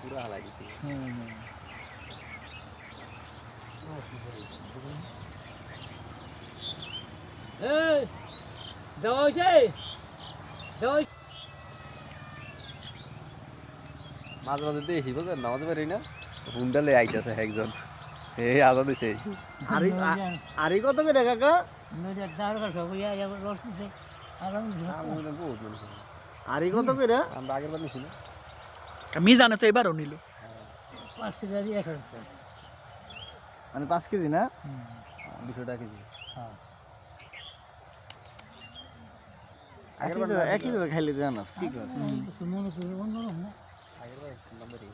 পুরা হালাই দিতে এই দেওয়া হয়েছে মাঝে মাঝে দেখি বুঝলেন নামাজ পারি না হুন্ডালে আইতেছে একজন এই আলো দিছে আরি কত করে কাকা রস নিছে বহুত মানুষ আরি কত করে আমরা আগের বার নিছি না মিজানে তো এবারও নিল 5 টাকা 1000 টাকা মানে 5 কেজি না 200 টাকা কেজি একই খাইলে জানা ঠিক আছে মনে করি অন্যরকম আগের বার নাম্বারই